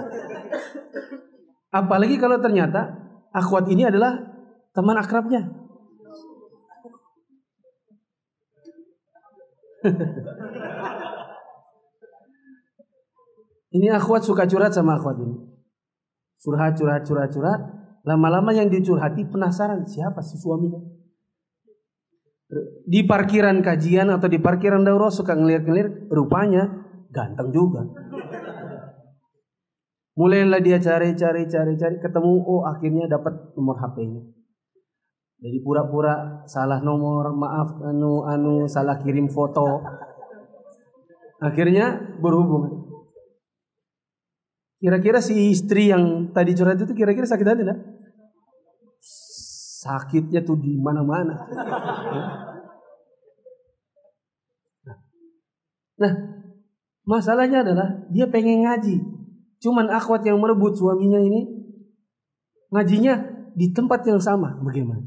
Speaker 1: Apalagi kalau ternyata akhwat ini adalah teman akrabnya. Ini akhwat suka curhat sama akhwat ini. Curhat. Lama-lama yang dicurhati penasaran siapa si suaminya. Di parkiran kajian atau di parkiran daurah suka ngelirik-ngelirik, rupanya ganteng juga. Mulailah dia cari, ketemu, oh akhirnya dapat nomor HP-nya. Jadi pura-pura salah nomor, maaf salah kirim foto. Akhirnya berhubungan. Kira-kira si istri yang tadi curhat itu kira-kira sakit hati enggak? sakitnya tuh di mana-mana. Nah, masalahnya adalah dia pengen ngaji. Cuman akhwat yang merebut suaminya ini ngajinya di tempat yang sama. Bagaimana?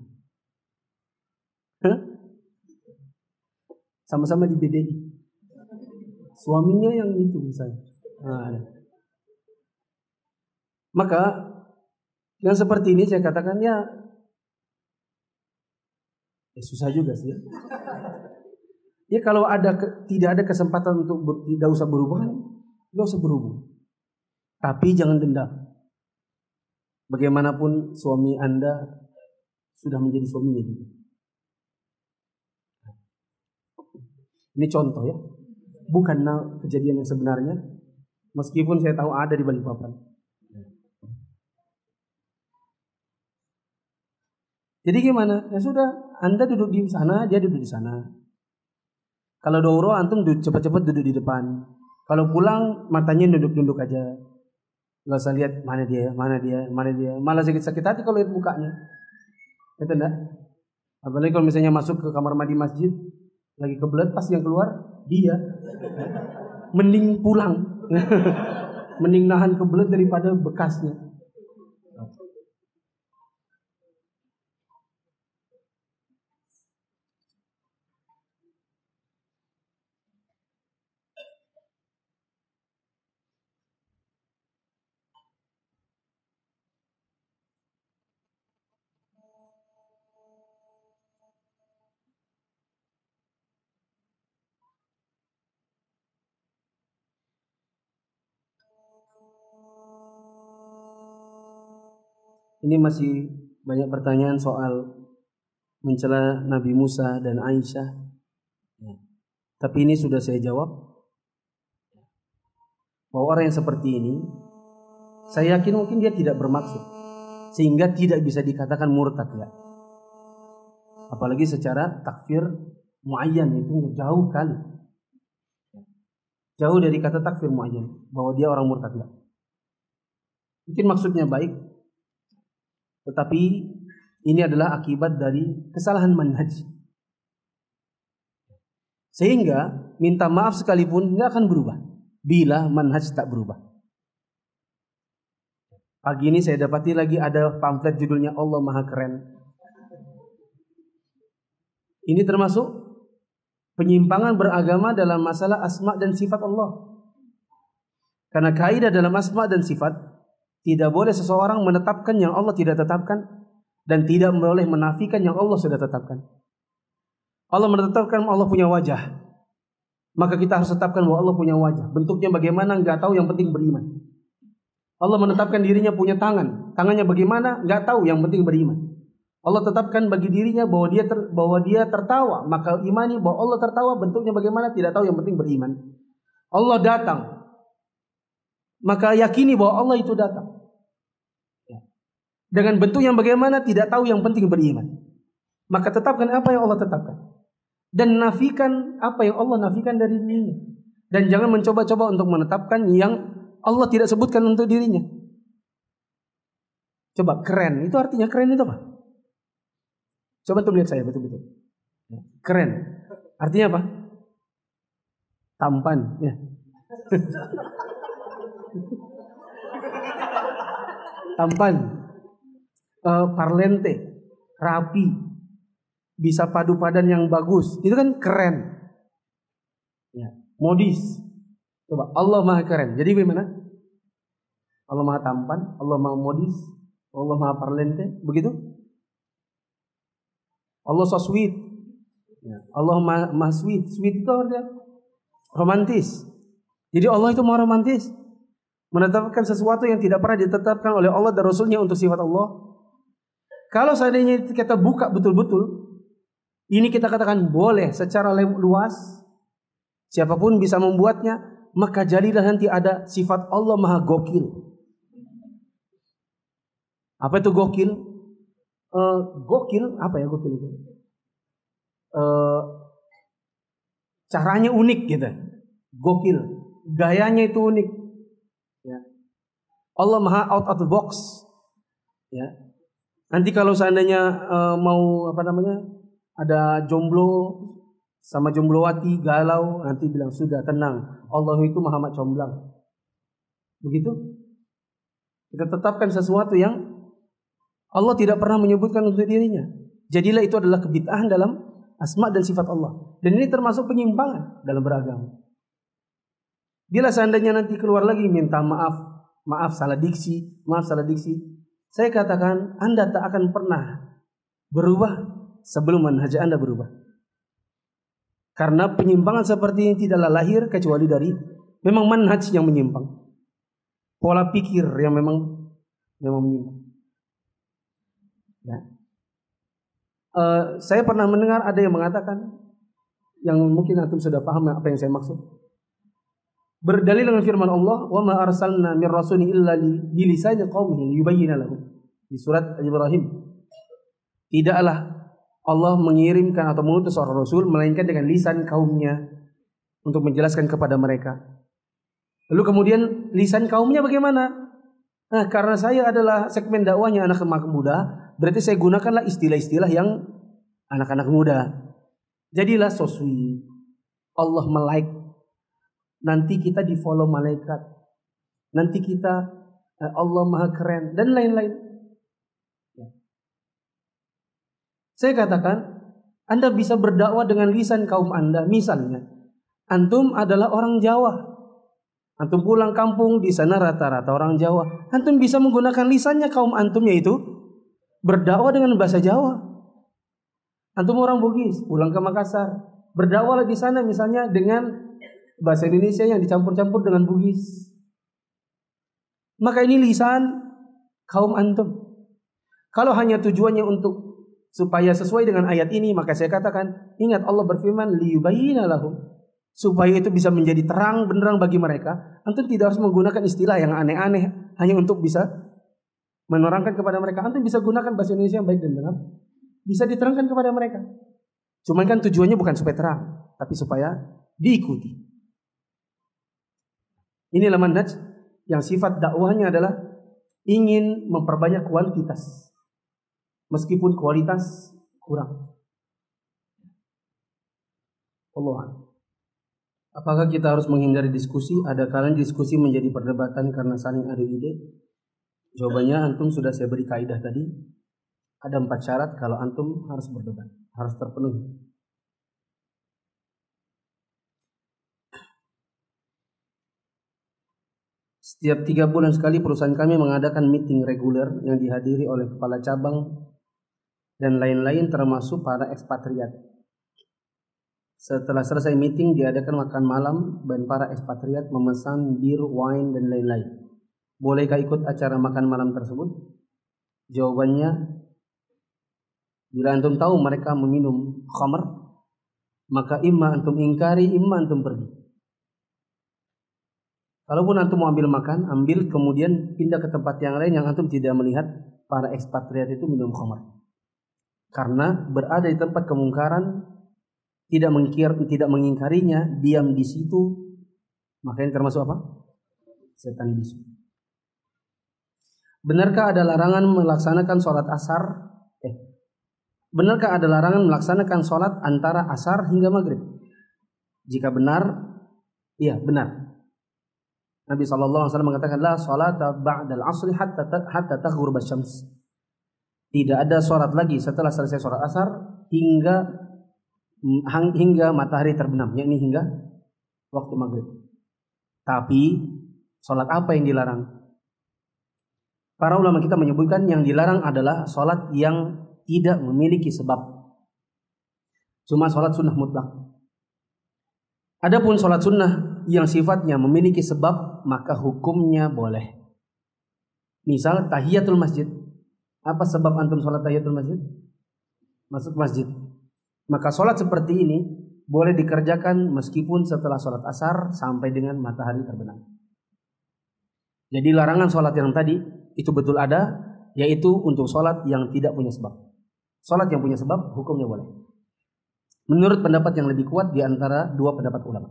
Speaker 1: Sama-sama di BDI. Suaminya yang itu misalnya. Maka yang seperti ini saya katakan ya susah juga sih. Ya kalau tidak ada kesempatan untuk tidak usah berhubungan, tidak usah berhubung. Tapi jangan dendam. Bagaimanapun suami Anda sudah menjadi suaminya juga. Ini contoh ya, bukan kejadian yang sebenarnya. Meskipun saya tahu ada di Balikpapan. Jadi gimana? Ya sudah, Anda duduk di sana, dia duduk di sana. Kalau doro antum cepat-cepat duduk di depan. Kalau pulang matanya nunduk-nunduk aja. Gak usah lihat mana dia. Malah sakit-sakit hati kalau lihat mukanya. Itu enggak? Apalagi kalau misalnya masuk ke kamar mandi masjid, lagi kebelet pas yang keluar dia. Mending pulang. Mending nahan kebelet daripada bekasnya. Ini masih banyak pertanyaan soal mencela Nabi Musa dan Aisyah. Tapi ini sudah saya jawab. Bahwa orang yang seperti ini, saya yakin mungkin dia tidak bermaksud. Sehingga tidak bisa dikatakan murtad ya. Apalagi secara takfir muayyan itu jauh kali. Jauh dari kata takfir muayyan. Bahwa dia orang murtad ya. Mungkin maksudnya baik. Tetapi ini adalah akibat dari kesalahan manhaj. Sehingga minta maaf sekalipun nggak akan berubah bila manhaj tak berubah. Pagi ini saya dapati lagi ada pamflet judulnya Allah Maha Keren. Ini termasuk penyimpangan beragama dalam masalah asma dan sifat Allah. Karena kaidah dalam asma dan sifat tidak boleh seseorang menetapkan yang Allah tidak tetapkan dan tidak boleh menafikan yang Allah sudah tetapkan. Allah menetapkan Allah punya wajah, maka kita harus tetapkan bahwa Allah punya wajah. Bentuknya bagaimana nggak tahu, yang penting beriman. Allah menetapkan dirinya punya tangan, tangannya bagaimana nggak tahu, yang penting beriman. Allah tetapkan bagi dirinya bahwa dia tertawa, maka imani bahwa Allah tertawa, bentuknya bagaimana tidak tahu, yang penting beriman. Allah datang, maka yakini bahwa Allah itu datang. Dengan bentuk yang bagaimana tidak tahu, yang penting beriman. Maka tetapkan apa yang Allah tetapkan. Dan nafikan apa yang Allah nafikan dari dirinya. Dan jangan mencoba-coba untuk menetapkan yang Allah tidak sebutkan untuk dirinya. Coba keren, itu artinya keren itu apa? Coba tuh lihat saya betul-betul. Keren. Artinya apa? Tampan. Ya. Tampan. Parlente, rapi, bisa padu padan yang bagus, itu kan keren. Ya, modis. Coba Allah Maha Keren. Jadi bagaimana? Allah Maha Tampan, Allah Maha Modis, Allah Maha Parlente, begitu? Allah so sweet. Ya, Allah Maha Sweet. Sweet itu artinya romantis. Jadi Allah itu Maha romantis. Menetapkan sesuatu yang tidak pernah ditetapkan oleh Allah dan Rasulnya untuk sifat Allah. Kalau seandainya kita buka betul-betul, ini kita katakan boleh secara luas, siapapun bisa membuatnya, maka jadilah nanti ada sifat Allah Maha Gokil. Apa itu gokil? Gokil, apa ya gokil itu? Caranya unik gitu. Gokil, gayanya itu unik. Ya. Allah Maha out of the box. Ya. Nanti kalau seandainya mau ada jomblo sama jomblowati galau, nanti bilang sudah tenang, Allah itu Muhammad comblang. Begitu? Kita tetapkan sesuatu yang Allah tidak pernah menyebutkan untuk dirinya. Jadilah itu adalah kebid'ahan dalam asma dan sifat Allah. Dan ini termasuk penyimpangan dalam beragama. Bila seandainya nanti keluar lagi minta maaf salah diksi. Saya katakan Anda tak akan pernah berubah sebelum manhaj Anda berubah. Karena penyimpangan seperti ini tidaklah lahir kecuali dari memang manhaj yang menyimpang. Pola pikir yang memang menyimpang. Ya. Saya pernah mendengar ada yang mengatakan, yang mungkin antum sudah paham apa yang saya maksud. Berdalil dengan firman Allah, "Wa ma arsalna mir rasulin illa bi lisani qaumihi yubayyana lahum." Di surat Ibrahim. Tidaklah Allah mengirimkan atau mengutus seorang rasul melainkan dengan lisan kaumnya untuk menjelaskan kepada mereka. Lalu kemudian lisan kaumnya bagaimana? Nah, karena saya adalah segmen dakwahnya anak-anak muda, berarti saya gunakanlah istilah-istilah yang anak-anak muda. Jadilah so sweet. Allah melike. Nanti kita di follow malaikat. Nanti kita Allah maha keren dan lain-lain. Ya. Saya katakan, Anda bisa berdakwah dengan lisan kaum Anda. Misalnya, antum adalah orang Jawa. Antum pulang kampung, di sana rata-rata orang Jawa. Antum bisa menggunakan lisannya kaum antum, yaitu berdakwah dengan bahasa Jawa. Antum orang Bugis, pulang ke Makassar, berdakwahlah di sana misalnya dengan bahasa Indonesia yang dicampur-campur dengan Bugis. Maka ini lisan kaum antum. Kalau hanya tujuannya untuk supaya sesuai dengan ayat ini, maka saya katakan, ingat Allah berfirman, liyubayyina lahum. Supaya itu bisa menjadi terang benderang bagi mereka. Antum tidak harus menggunakan istilah yang aneh-aneh hanya untuk bisa menerangkan kepada mereka. Antum bisa gunakan bahasa Indonesia yang baik dan benar, bisa diterangkan kepada mereka. Cuman kan tujuannya bukan supaya terang, tapi supaya diikuti. Inilah manhaj yang sifat dakwahnya adalah ingin memperbanyak kuantitas meskipun kualitas kurang. Allah. Apakah kita harus menghindari diskusi? Ada kalanya diskusi menjadi perdebatan karena saling adu ide. Jawabannya antum sudah saya beri kaidah tadi. Ada 4 syarat kalau antum harus berdebat, harus terpenuhi. Setiap 3 bulan sekali perusahaan kami mengadakan meeting reguler yang dihadiri oleh kepala cabang dan lain-lain termasuk para ekspatriat. Setelah selesai meeting diadakan makan malam dan para ekspatriat memesan bir, wine dan lain-lain. Bolehkah ikut acara makan malam tersebut? Jawabannya, bila antum tahu mereka meminum khamr, maka imma antum ingkari, imma antum pergi. Kalaupun antum mau ambil makan, ambil kemudian pindah ke tempat yang lain yang antum tidak melihat para ekspatriat itu minum khamr. Karena berada di tempat kemungkaran, tidak mengingkarinya, diam di situ, makanya termasuk apa? Setan bisu. Benarkah ada larangan melaksanakan sholat asar? Benarkah ada larangan melaksanakan sholat antara asar hingga maghrib? Jika benar, iya benar. Nabi SAW mengatakan, la sholata ba'dal asri hatta taghrub asy-syams. Tidak ada sholat lagi setelah selesai sholat asar hingga matahari terbenam, yakni hingga waktu maghrib. Tapi sholat apa yang dilarang? Para ulama kita menyebutkan yang dilarang adalah sholat yang tidak memiliki sebab. Cuma sholat sunnah mutlak. Adapun sholat sunnah yang sifatnya memiliki sebab, maka hukumnya boleh. Misal tahiyatul masjid. Apa sebab antum sholat tahiyatul masjid? Masuk masjid. Maka sholat seperti ini boleh dikerjakan meskipun setelah sholat asar sampai dengan matahari terbenam. Jadi larangan sholat yang tadi itu betul ada, yaitu untuk sholat yang tidak punya sebab. Sholat yang punya sebab hukumnya boleh. Menurut pendapat yang lebih kuat di antara 2 pendapat ulama.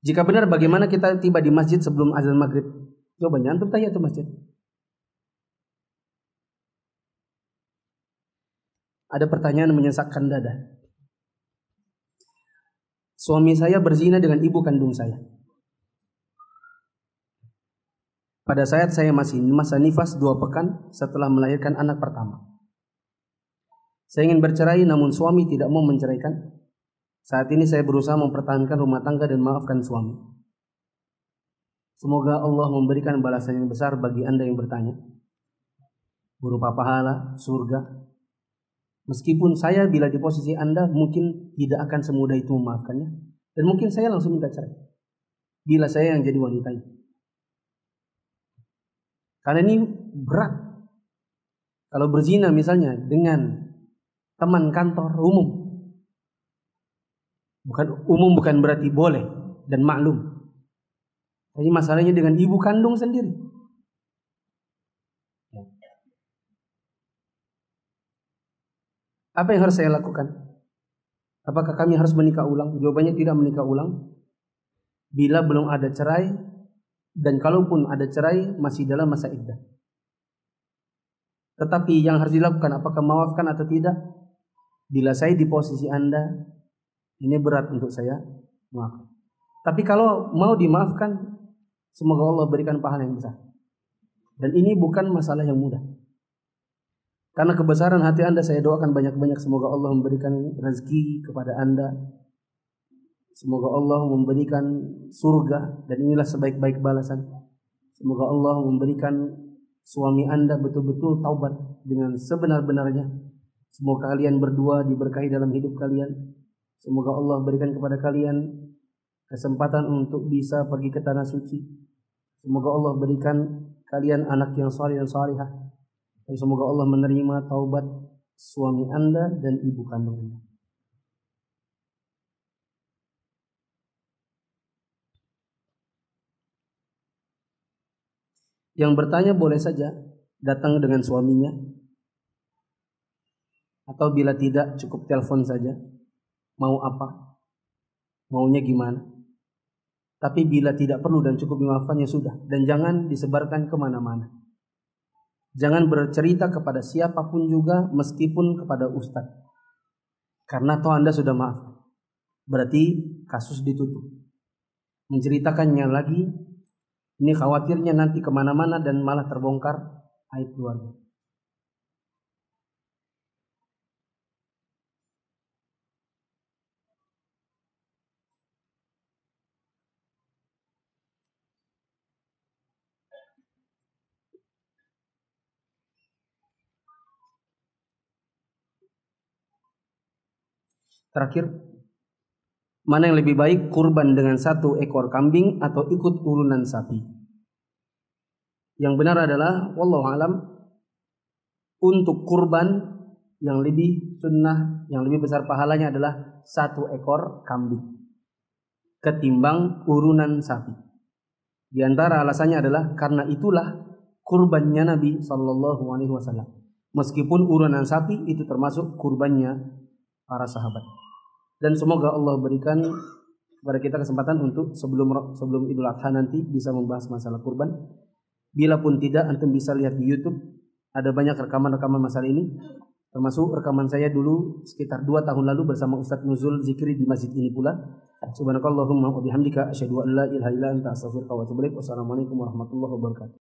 Speaker 1: Jika benar, bagaimana kita tiba di masjid sebelum azan maghrib? Jawabannya antum tahiyatul masjid. Ada pertanyaan menyesakkan dada. Suami saya berzina dengan ibu kandung saya. Pada saat saya masih masa nifas 2 pekan setelah melahirkan anak pertama. Saya ingin bercerai namun suami tidak mau menceraikan. Saat ini saya berusaha mempertahankan rumah tangga dan maafkan suami. Semoga Allah memberikan balasan yang besar bagi Anda yang bertanya, berupa pahala, surga. Meskipun saya bila di posisi Anda mungkin tidak akan semudah itu memaafkannya. Dan mungkin saya langsung minta cerai. Bila saya yang jadi wanita itu. Karena ini berat. Kalau berzina misalnya dengan teman kantor umum. Bukan berarti boleh dan maklum. Tapi masalahnya dengan ibu kandung sendiri. Apa yang harus saya lakukan? Apakah kami harus menikah ulang? Jawabannya tidak menikah ulang. Bila belum ada cerai, dan kalaupun ada cerai masih dalam masa iddah. Tetapi yang harus dilakukan, apakah maafkan atau tidak? Bila saya di posisi Anda, ini berat untuk saya maaf. Tapi kalau mau dimaafkan, semoga Allah berikan pahala yang besar. Dan ini bukan masalah yang mudah. Karena kebesaran hati Anda saya doakan banyak-banyak. Semoga Allah memberikan rezeki kepada Anda. Semoga Allah memberikan surga. Dan inilah sebaik-baik balasan. Semoga Allah memberikan suami Anda betul-betul taubat dengan sebenar-benarnya. Semoga kalian berdua diberkahi dalam hidup kalian. Semoga Allah berikan kepada kalian kesempatan untuk bisa pergi ke tanah suci. Semoga Allah berikan kalian anak yang saleh dan salihah. Dan semoga Allah menerima taubat suami Anda dan ibu kandung Anda. Yang bertanya boleh saja datang dengan suaminya. Atau bila tidak cukup telepon saja. Mau apa? Maunya gimana? Tapi bila tidak perlu dan cukup dimaafkan ya sudah. Dan jangan disebarkan kemana-mana. Jangan bercerita kepada siapapun juga meskipun kepada ustadz. Karena toh Anda sudah maaf. Berarti kasus ditutup. Menceritakannya lagi, ini khawatirnya nanti kemana-mana dan malah terbongkar aib keluarga. Terakhir, mana yang lebih baik, kurban dengan 1 ekor kambing atau ikut urunan sapi? Yang benar adalah wallahu alam, untuk kurban yang lebih sunnah, yang lebih besar pahalanya adalah 1 ekor kambing ketimbang urunan sapi. Di antara alasannya adalah karena itulah kurbannya Nabi SAW. Meskipun urunan sapi itu termasuk kurbannya para sahabat. Dan semoga Allah berikan kepada kita kesempatan untuk sebelum Idul Adha nanti bisa membahas masalah kurban. Bila pun tidak, antum bisa lihat di YouTube, ada banyak rekaman-rekaman masalah ini. Termasuk rekaman saya dulu sekitar 2 tahun lalu bersama Ustadz Nuzul Zikri di masjid ini pula. Subhanakallahumma wa bihamdika asyhadu an la ilaha illa anta astaghfiruka wa atubu ilaik. Wassalamualaikum warahmatullahi wabarakatuh.